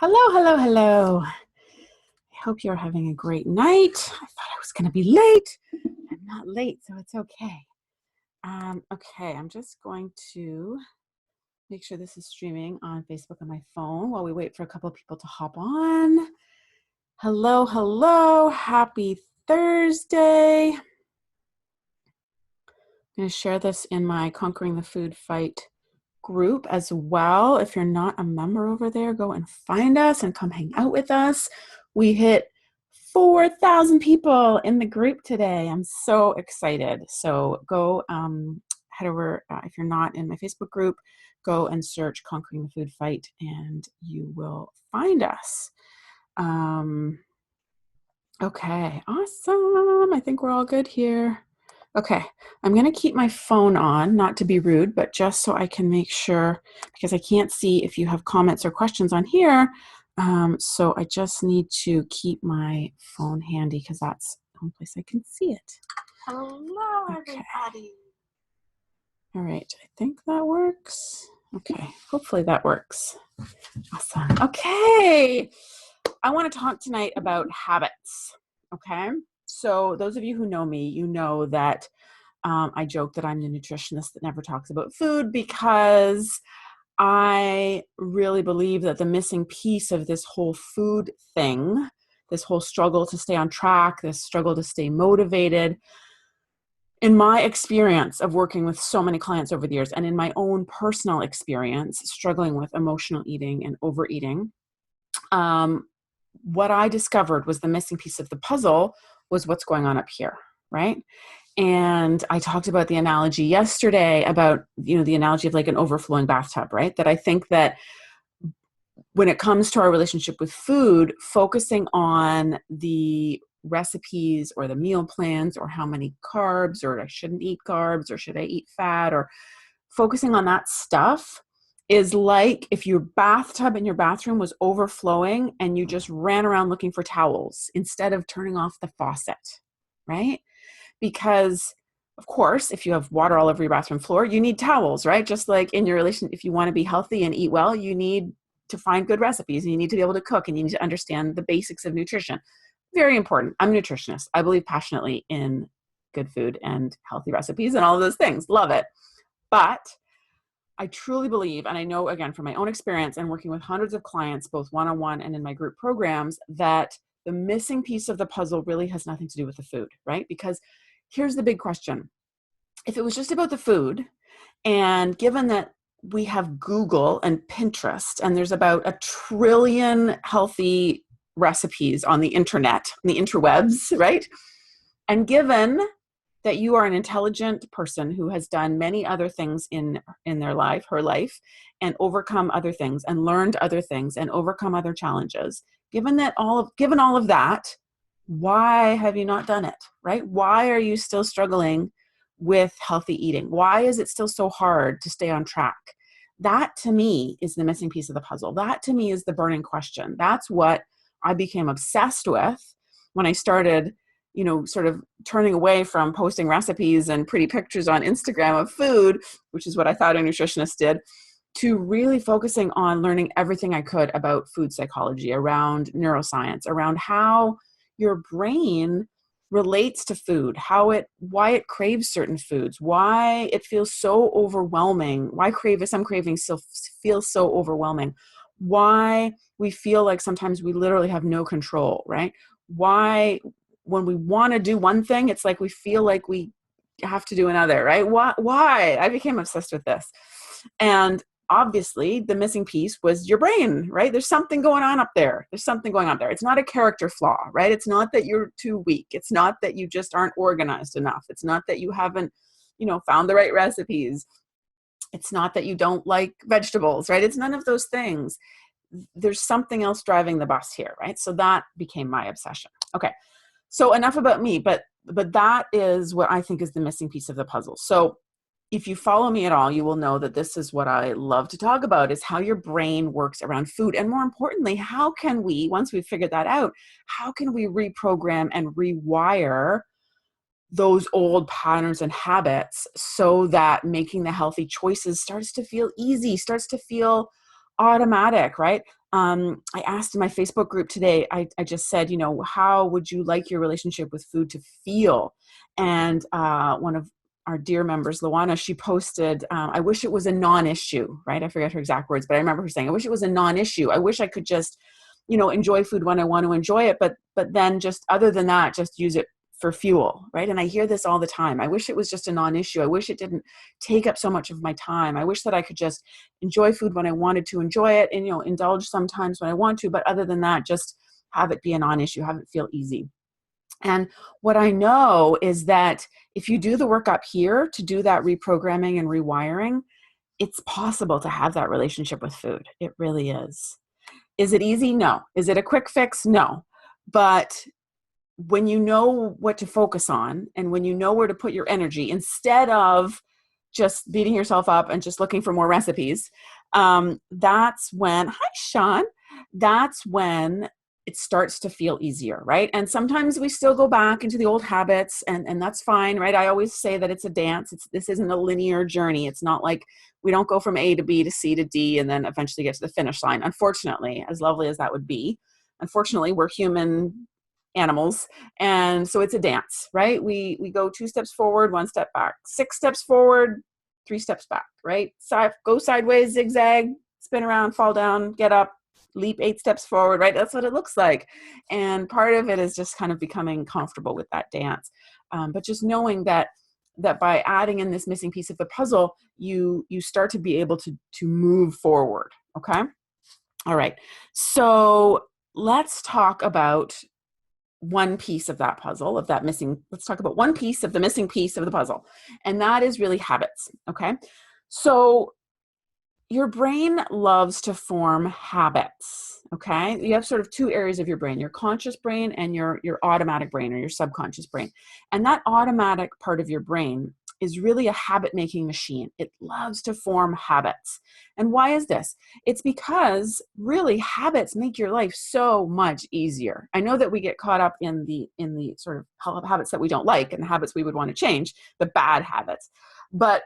Hello, hello, hello. I hope you're having a great night. I thought I was going to be late. I'm not late, so it's okay. Okay, I'm just going to make sure this is streaming on Facebook on my phone while we wait for a couple of people to hop on. Hello, hello. Happy Thursday. I'm going to share this in my Conquering the Food Fight group as well. If you're not a member over there, go and find us and come hang out with us. We hit 4,000 people in the group today. I'm so excited. So go head over, if you're not in my Facebook group, go and search Conquering the Food Fight and you will find us. Okay, awesome. I think we're all good here. Okay, I'm going to keep my phone on, not to be rude, but just so I can make sure, because I can't see if you have comments or questions on here. So I just need to keep my phone handy because that's the only place I can see it. Hello, everybody. All right, I think that works. Okay, hopefully that works. Awesome. Okay, I want to talk tonight about habits. Okay, so those of you who know me, you know that I joke that I'm the nutritionist that never talks about food because I really believe that the missing piece of this whole food thing, this whole struggle to stay on track, this struggle to stay motivated, in my experience of working with so many clients over the years and in my own personal experience struggling with emotional eating and overeating, what I discovered was the missing piece of the puzzle was what's going on up here, right? And I talked about the analogy yesterday about, the analogy of like an overflowing bathtub, right? That I think that when it comes to our relationship with food, focusing on the recipes or the meal plans or how many carbs or I shouldn't eat carbs or should I eat fat or focusing on that stuff is like if your bathtub in your bathroom was overflowing and you just ran around looking for towels instead of turning off the faucet, right? Because of course, if you have water all over your bathroom floor, you need towels, right? Just like in your relation, if you want to be healthy and eat well, you need to find good recipes and you need to be able to cook and you need to understand the basics of nutrition. Very important. I'm a nutritionist. I believe passionately in good food and healthy recipes and all of those things. Love it. But I truly believe, and I know again from my own experience and working with hundreds of clients, both one-on-one and in my group programs, that the missing piece of the puzzle really has nothing to do with the food, right? Because here's the big question. If it was just about the food, and given that we have Google and Pinterest, and there's about 1 trillion healthy recipes on the internet, on the interwebs, right? And given that you are an intelligent person who has done many other things in their life, her life, and overcome other things and learned other things and overcome other challenges, given all of that, why have you not done it, right? Why are you still struggling with healthy eating? Why is it still so hard to stay on track? That to me is the missing piece of the puzzle. That to me is the burning question. That's what I became obsessed with when I started, sort of turning away from posting recipes and pretty pictures on Instagram of food, which is what I thought a nutritionist did, to really focusing on learning everything I could about food psychology, around neuroscience, around how your brain relates to food, why it craves certain foods, why it feels so overwhelming, why some cravings still feel so overwhelming, why we feel like sometimes we literally have no control, right? Why when we want to do one thing, it's like we feel like we have to do another, right? Why? I became obsessed with this. And obviously the missing piece was your brain, right? There's something going on up there. It's not a character flaw, right? It's not that you're too weak. It's not that you just aren't organized enough. It's not that you haven't, found the right recipes. It's not that you don't like vegetables, right? It's none of those things. There's something else driving the bus here, right? So that became my obsession. Okay. So enough about me, but that is what I think is the missing piece of the puzzle. So if you follow me at all, you will know that this is what I love to talk about, is how your brain works around food. And more importantly, how can we, once we've figured that out, how can we reprogram and rewire those old patterns and habits so that making the healthy choices starts to feel easy, starts to feel automatic, right? I asked in my Facebook group today, I just said, how would you like your relationship with food to feel? And one of our dear members, Luana, she posted, I wish it was a non-issue, right? I forget her exact words, but I remember her saying, I wish it was a non-issue. I wish I could just, enjoy food when I want to enjoy it, but then just other than that, just use it for fuel, right? And I hear this all the time. I wish it was just a non-issue. I wish it didn't take up so much of my time. I wish that I could just enjoy food when I wanted to enjoy it and, indulge sometimes when I want to, but other than that, just have it be a non-issue, have it feel easy. And what I know is that if you do the work up here to do that reprogramming and rewiring, it's possible to have that relationship with food. It really is. Is it easy? No. Is it a quick fix? No. But when you know what to focus on and when you know where to put your energy, instead of just beating yourself up and just looking for more recipes, that's when, hi, Sean, that's when it starts to feel easier, right? And sometimes we still go back into the old habits, and that's fine, right? I always say that it's a dance. This isn't a linear journey. It's not like we don't go from A to B to C to D and then eventually get to the finish line. Unfortunately, as lovely as that would be, unfortunately, we're human animals, and so it's a dance, right? We go 2 steps forward, 1 step back, 6 steps forward, 3 steps back, right? Go sideways, zigzag, spin around, fall down, get up, leap 8 steps forward, right? That's what it looks like. And part of it is just kind of becoming comfortable with that dance. But just knowing that by adding in this missing piece of the puzzle, you start to be able to move forward. Okay. All right. So let's talk about one piece of that puzzle, let's talk about one piece of the missing piece of the puzzle. And that is really habits. Okay. So your brain loves to form habits. Okay. You have sort of 2 areas of your brain, your conscious brain and your automatic brain or your subconscious brain. And that automatic part of your brain is really a habit making machine. It loves to form habits. And why is this? It's because really habits make your life so much easier. I know that we get caught up in the sort of habits that we don't like and the habits we would want to change, the bad habits. But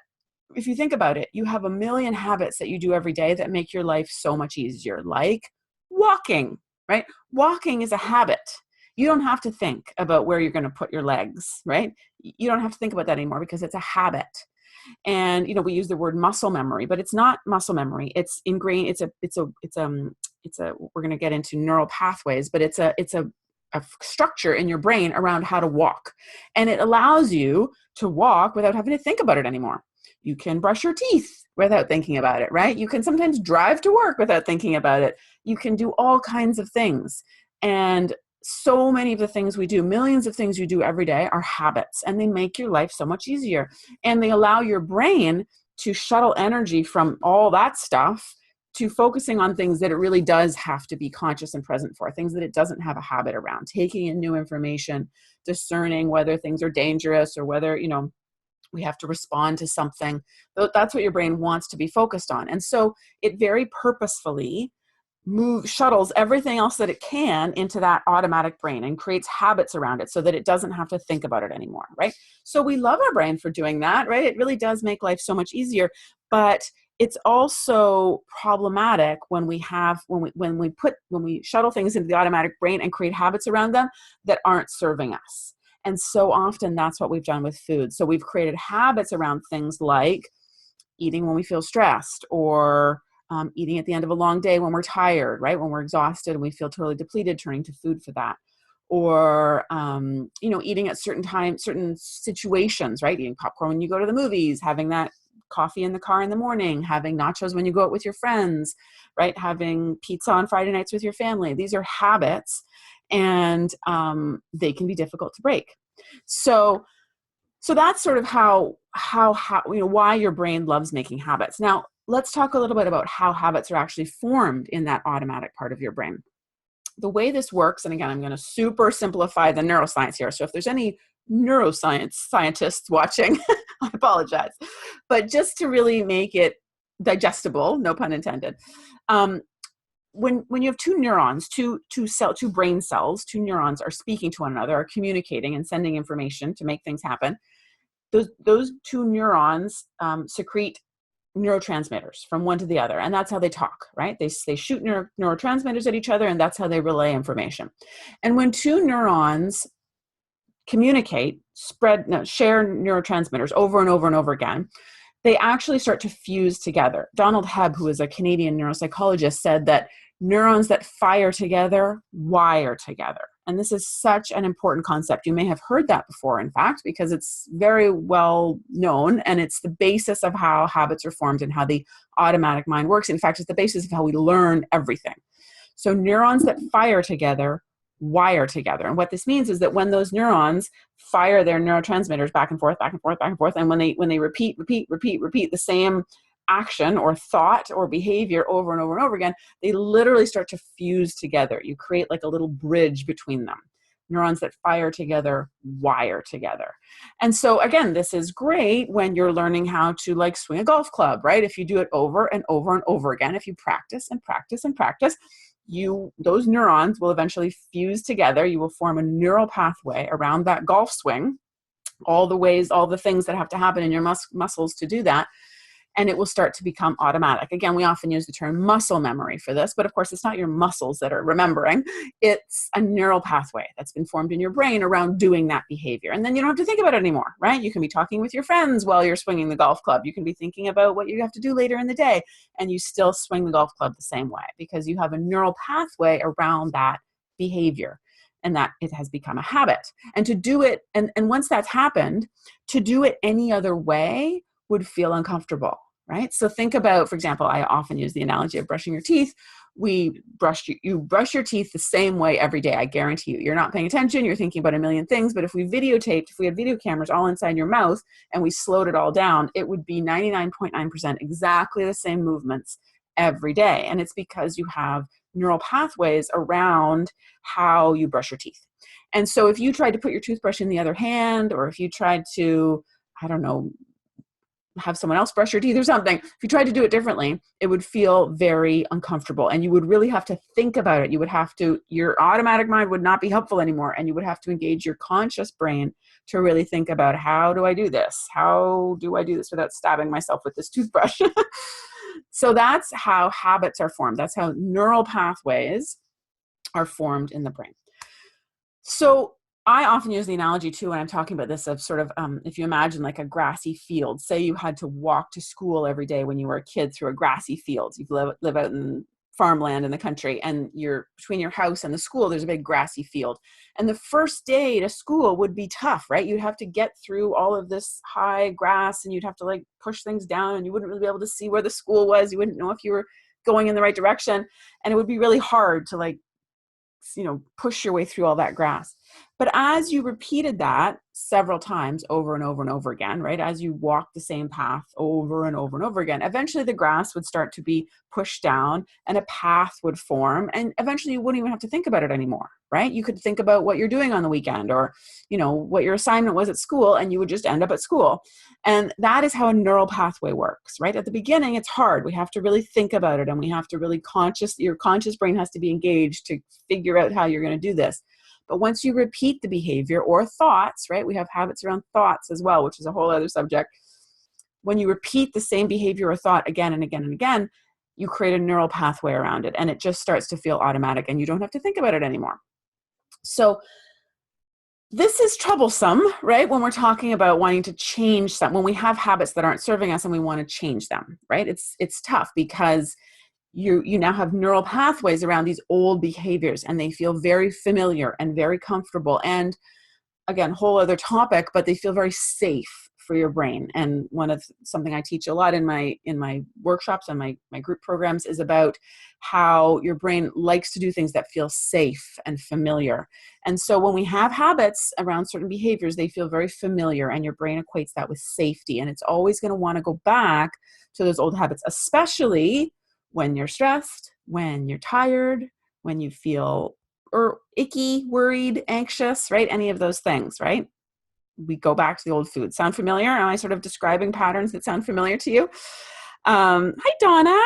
if you think about it, you have a million habits that you do every day that make your life so much easier, like walking, right? Walking is a habit. You don't have to think about where you're going to put your legs, right? You don't have to think about that anymore because it's a habit. And, we use the word muscle memory, but it's not muscle memory. It's ingrained. We're going to get into neural pathways, but it's a structure in your brain around how to walk. And it allows you to walk without having to think about it anymore. You can brush your teeth without thinking about it, right? You can sometimes drive to work without thinking about it. You can do all kinds of things. And so many of the things we do, millions of things you do every day are habits, and they make your life so much easier. And they allow your brain to shuttle energy from all that stuff to focusing on things that it really does have to be conscious and present for, things that it doesn't have a habit around, taking in new information, discerning whether things are dangerous or whether, we have to respond to something. That's what your brain wants to be focused on. And so it very purposefully shuttles everything else that it can into that automatic brain and creates habits around it so that it doesn't have to think about it anymore, right? So we love our brain for doing that, right? It really does make life so much easier, but it's also problematic when we shuttle things into the automatic brain and create habits around them that aren't serving us. And so often that's what we've done with food. So we've created habits around things like eating when we feel stressed, or eating at the end of a long day when we're tired, right? When we're exhausted and we feel totally depleted, turning to food for that. Or, eating at certain situations, right? Eating popcorn when you go to the movies, having that coffee in the car in the morning, having nachos when you go out with your friends, right? Having pizza on Friday nights with your family. These are habits, and they can be difficult to break. So that's sort of how why your brain loves making habits. Now, let's talk a little bit about how habits are actually formed in that automatic part of your brain. The way this works, and again, I'm going to super simplify the neuroscience here. So if there's any neuroscience scientists watching, I apologize. But just to really make it digestible, no pun intended, when you have 2 neurons, two brain cells, 2 neurons are speaking to one another, are communicating and sending information to make things happen. Those 2 neurons secrete neurotransmitters from one to the other, and that's how they talk, right? They shoot neurotransmitters at each other, and that's how they relay information. And when two neurons communicate, share neurotransmitters over and over and over again, they actually start to fuse together. Donald Hebb, who is a Canadian neuropsychologist, said that neurons that fire together wire together. And this is such an important concept. You may have heard that before, in fact, because it's very well known, and it's the basis of how habits are formed and how the automatic mind works. In fact, it's the basis of how we learn everything. So neurons that fire together wire together. And what this means is that when those neurons fire their neurotransmitters back and forth, back and forth, back and forth, and when they repeat the same action or thought or behavior over and over and over again, they literally start to fuse together. You create like a little bridge between them. Neurons that fire together wire together. And so again, this is great when you're learning how to like swing a golf club, right? If you do it over and over and over again, if you practice and practice and practice, those neurons will eventually fuse together. You will form a neural pathway around that golf swing, all the things that have to happen in your muscles to do that. And it will start to become automatic. Again, we often use the term muscle memory for this, but of course it's not your muscles that are remembering. It's a neural pathway that's been formed in your brain around doing that behavior. And then you don't have to think about it anymore, right? You can be talking with your friends while you're swinging the golf club. You can be thinking about what you have to do later in the day, and you still swing the golf club the same way because you have a neural pathway around that behavior, and that it has become a habit. And to do it, and once that's happened, to do it any other way would feel uncomfortable, right? So think about, for example, I often use the analogy of brushing your teeth. You brush your teeth the same way every day. I guarantee you, you're not paying attention. You're thinking about a million things. But if we had video cameras all inside your mouth and we slowed it all down, it would be 99.9% exactly the same movements every day. And it's because you have neural pathways around how you brush your teeth. And so if you tried to put your toothbrush in the other hand, or if you tried to, I don't know, have someone else brush your teeth or something, if you tried to do it differently, it would feel very uncomfortable, and you would really have to think about it. Your automatic mind would not be helpful anymore, and you would have to engage your conscious brain to really think about, how do I do this? How do I do this without stabbing myself with this toothbrush? So that's how habits are formed. That's how neural pathways are formed in the brain. So I often use the analogy too when I'm talking about this of sort of, if you imagine like a grassy field, say you had to walk to school every day when you were a kid through a grassy field. You live out in farmland in the country, and between your house and the school, there's a big grassy field. And the first day to school would be tough, right? You'd have to get through all of this high grass, and you'd have to like push things down, and you wouldn't really be able to see where the school was. You wouldn't know if you were going in the right direction. And it would be really hard to like, push your way through all that grass. But as you repeated that several times over and over and over again, right, as you walk the same path over and over and over again, eventually the grass would start to be pushed down and a path would form, and eventually you wouldn't even have to think about it anymore, right? You could think about what you're doing on the weekend, or what your assignment was at school, and you would just end up at school. And that is how a neural pathway works, right? At the beginning, it's hard. We have to really think about it, and we have to really your conscious brain has to be engaged to figure out how you're going to do this. But once you repeat the behavior or thoughts, right? We have habits around thoughts as well, which is a whole other subject. When you repeat the same behavior or thought again and again and again, you create a neural pathway around it, and it just starts to feel automatic, and you don't have to think about it anymore. So this is troublesome, right? When we're talking about wanting to change something, when we have habits that aren't serving us and we want to change them, right? It's tough because you now have neural pathways around these old behaviors, and they feel very familiar and very comfortable. And again, whole other topic, but they feel very safe for your brain. And something I teach a lot in my workshops and my group programs is about how your brain likes to do things that feel safe and familiar. And so when we have habits around certain behaviors, they feel very familiar, and your brain equates that with safety. And it's always going to want to go back to those old habits, especially when you're stressed, when you're tired, when you feel icky, worried, anxious, right? Any of those things, right? We go back to the old food. Sound familiar? Am I sort of describing patterns that sound familiar to you? Hi, Donna.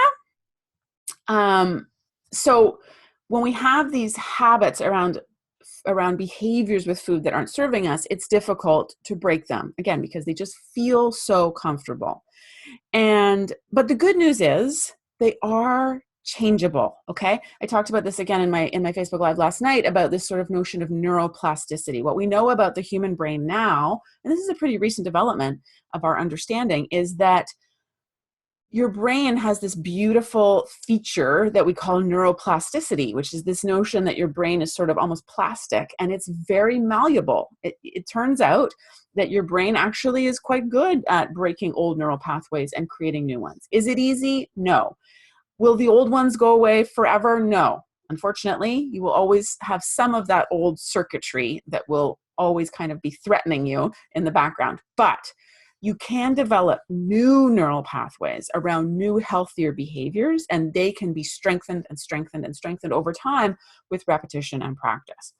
So when we have these habits around behaviors with food that aren't serving us, it's difficult to break them, again, because they just feel so comfortable. But the good news is they are changeable. Okay. I talked about this again in my Facebook Live last night about this sort of notion of neuroplasticity. What we know about the human brain now, and this is a pretty recent development of our understanding, is that your brain has this beautiful feature that we call neuroplasticity, which is this notion that your brain is sort of almost plastic and it's very malleable. It turns out that your brain actually is quite good at breaking old neural pathways and creating new ones. Is it easy? No. Will the old ones go away forever? No. Unfortunately, you will always have some of that old circuitry that will always kind of be threatening you in the background. But you can develop new neural pathways around new, healthier behaviors, and they can be strengthened and strengthened and strengthened over time with repetition and practice.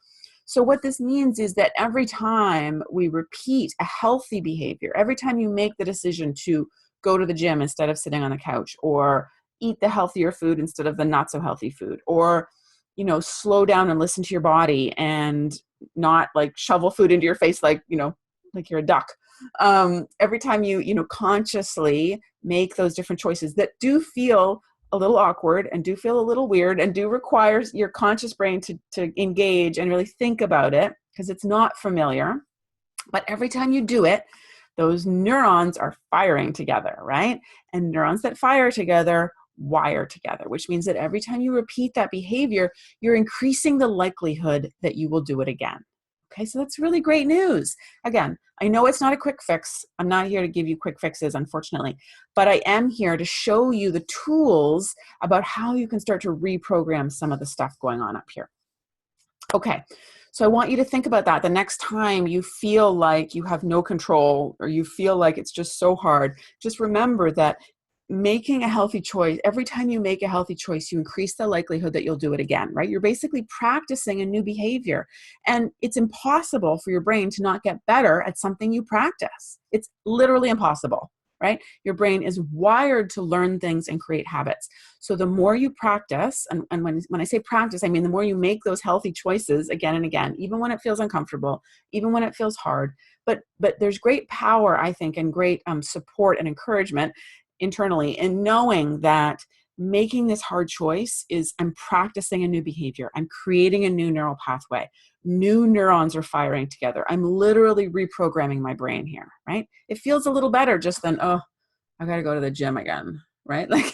So what this means is that every time we repeat a healthy behavior, every time you make the decision to go to the gym instead of sitting on the couch, or eat the healthier food instead of the not so healthy food, or, you know, slow down and listen to your body and not like shovel food into your face like, you know, like you're a duck. Every time you consciously make those different choices that do feel a little awkward and do feel a little weird and do require your conscious brain to engage and really think about it because it's not familiar. But every time you do it, those neurons are firing together, right? And neurons that fire together wire together, which means that every time you repeat that behavior, you're increasing the likelihood that you will do it again. Okay, so that's really great news. Again, I know it's not a quick fix. I'm not here to give you quick fixes, unfortunately, but I am here to show you the tools about how you can start to reprogram some of the stuff going on up here. Okay, so I want you to think about that the next time you feel like you have no control or you feel like it's just so hard. Just remember that making a healthy choice, every time you make a healthy choice, you increase the likelihood that you'll do it again, right? You're basically practicing a new behavior. And it's impossible for your brain to not get better at something you practice. It's literally impossible, right? Your brain is wired to learn things and create habits. So the more you practice, and when I say practice, I mean the more you make those healthy choices again and again, even when it feels uncomfortable, even when it feels hard. But there's great power, I think, and great support and encouragement internally in knowing that making this hard choice is I'm practicing a new behavior. I'm creating a new neural pathway. New neurons are firing together. I'm literally reprogramming my brain here, right? It feels a little better just than, oh, I got to go to the gym again, right? Like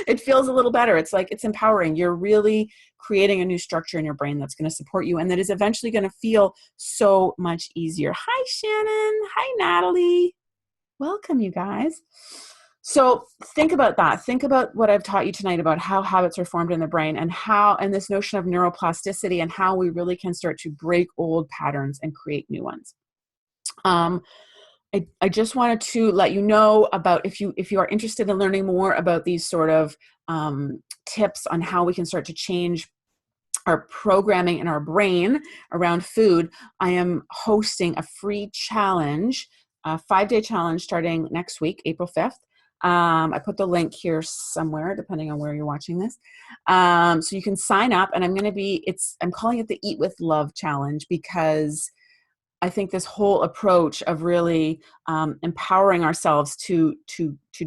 it feels a little better. It's like, it's empowering. You're really creating a new structure in your brain that's going to support you and that is eventually going to feel so much easier. Hi, Shannon. Hi, Natalie. Welcome, you guys. So think about that. Think about what I've taught you tonight about how habits are formed in the brain and this notion of neuroplasticity and how we really can start to break old patterns and create new ones. I just wanted to let you know about if you are interested in learning more about these sort of tips on how we can start to change our programming in our brain around food. I am hosting a free challenge, a 5-day challenge starting next week, April 5th. I put the link here somewhere, depending on where you're watching this. So you can sign up, and I'm calling it the Eat with Love Challenge because I think this whole approach of really empowering ourselves to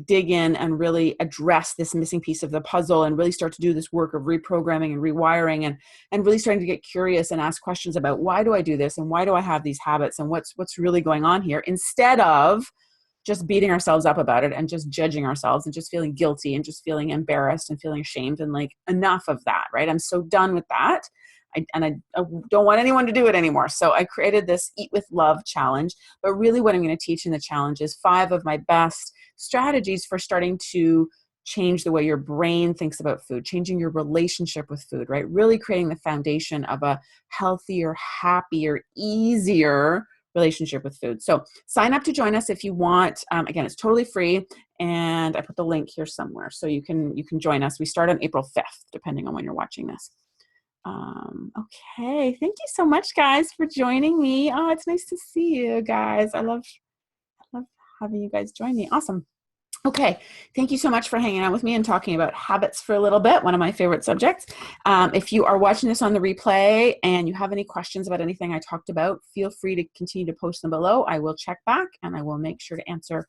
dig in and really address this missing piece of the puzzle and really start to do this work of reprogramming and rewiring and really starting to get curious and ask questions about why do I do this and why do I have these habits and what's really going on here, instead of just beating ourselves up about it and just judging ourselves and just feeling guilty and just feeling embarrassed and feeling ashamed and like, enough of that, right? I'm so done with that. I don't want anyone to do it anymore. So I created this Eat with Love challenge. But really what I'm going to teach in the challenge is 5 of my best strategies for starting to change the way your brain thinks about food, changing your relationship with food, right? Really creating the foundation of a healthier, happier, easier relationship with food. So sign up to join us if you want. Again, it's totally free. And I put the link here somewhere so you can join us. We start on April 5th, depending on when you're watching this. Okay. Thank you so much, guys, for joining me. Oh, it's nice to see you guys. I love having you guys join me. Awesome. Okay. Thank you so much for hanging out with me and talking about habits for a little bit. One of my favorite subjects. If you are watching this on the replay and you have any questions about anything I talked about, feel free to continue to post them below. I will check back and I will make sure to answer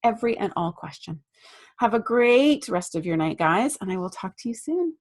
every and all question. Have a great rest of your night, guys, and I will talk to you soon.